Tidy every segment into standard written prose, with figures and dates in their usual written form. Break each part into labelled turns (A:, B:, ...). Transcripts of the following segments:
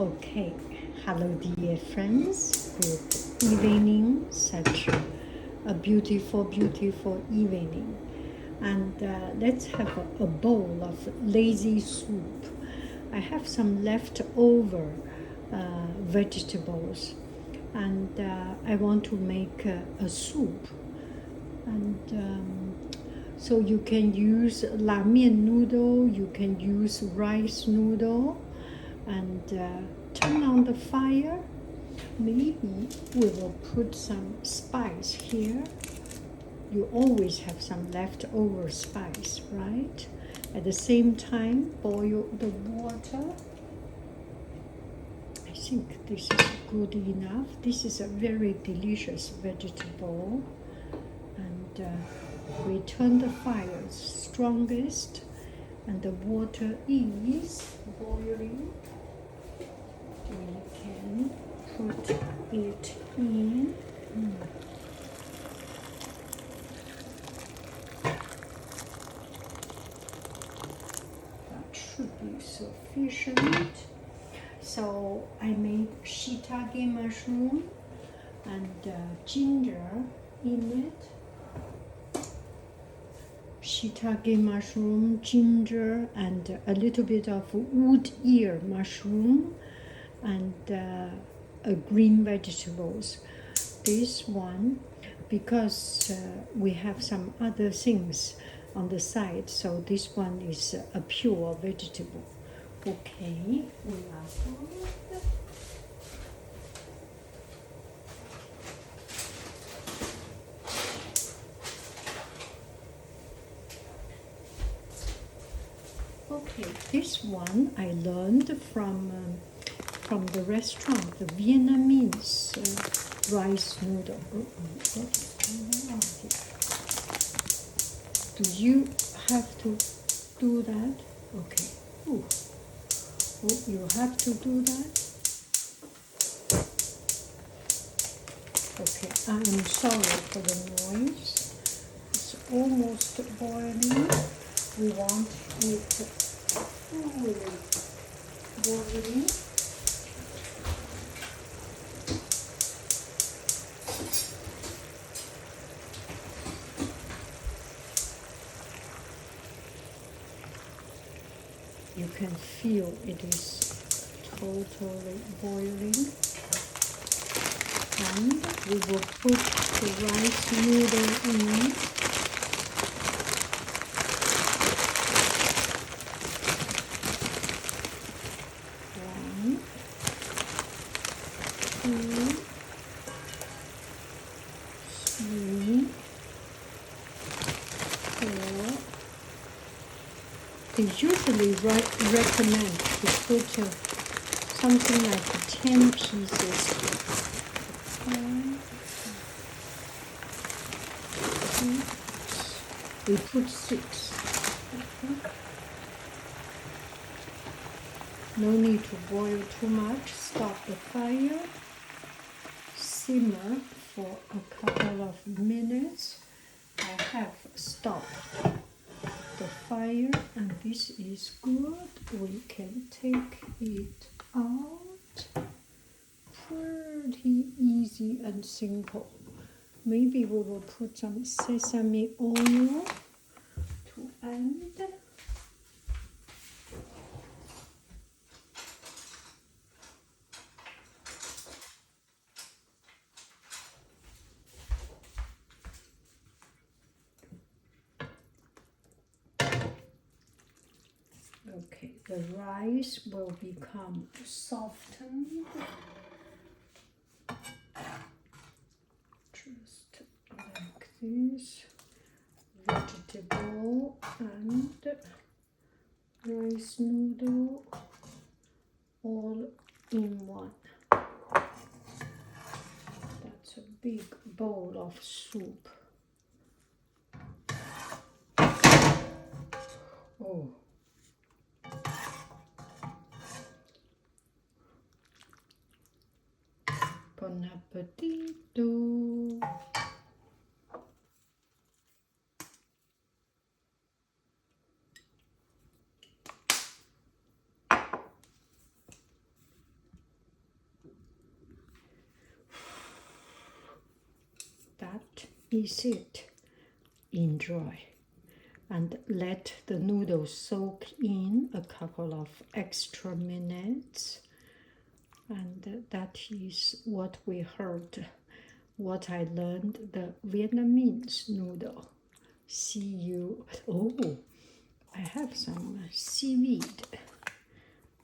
A: Okay, hello dear friends, good evening, such a beautiful, beautiful evening. And let's have a bowl of lazy soup. I have some leftover vegetables and I want to make a soup. And so you can use la mian noodle, you can use rice noodle, and turn on the fire. Maybe we will put some spice here. You always have some leftover spice, right? At the same time, boil the water. I think this is good enough. This is a very delicious vegetable. And we turn the fire strongest, and the water is boiling. We can put it in. That should be sufficient. So I made shiitake mushroom and ginger in it. Shiitake mushroom, ginger, and a little bit of wood ear mushroom, and green vegetables. This one, because we have some other things on the side, so this one is a pure vegetable. Okay, we are good. Okay, this one I learned from the restaurant, the Vietnamese rice noodle. Do you have to do that? Okay. Ooh. Oh, you have to do that? Okay, I am sorry for the noise. It's almost boiling. We want it fully boiling. You can feel it is totally boiling. And we will put the rice noodle in. One, two, three, four. They usually recommend to put something like 10 pieces. 5, 6. We put 6. No need to boil too much. Stop the fire. Simmer for a couple of minutes. I have stopped the fire, and this is good. We can take it out. Pretty easy and simple. Maybe we will put some sesame oil to end. Okay, the rice will become softened. Just like this. Vegetable and rice noodle all in one. That's a big bowl of soup. Oh. Bon appetito! is it. Enjoy. And let the noodles soak in a couple of extra minutes. And that is what we heard, what I learned, the Vietnamese noodle. See you. Oh, I have some seaweed.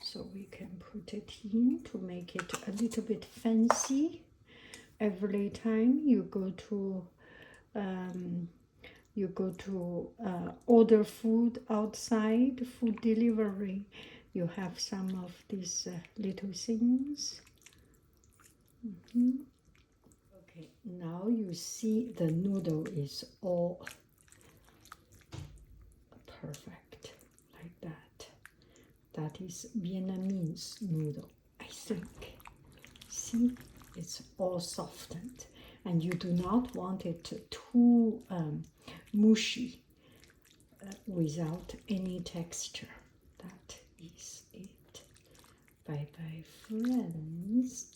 A: So we can put it in to make it a little bit fancy. Every time you go to order food outside, food delivery, you have some of these little things. Okay, now you see the noodle is all perfect, like that. That is Vietnamese noodle, I think. See, it's all softened, and you do not want it too mushy without any texture. That is it. Bye bye, friends.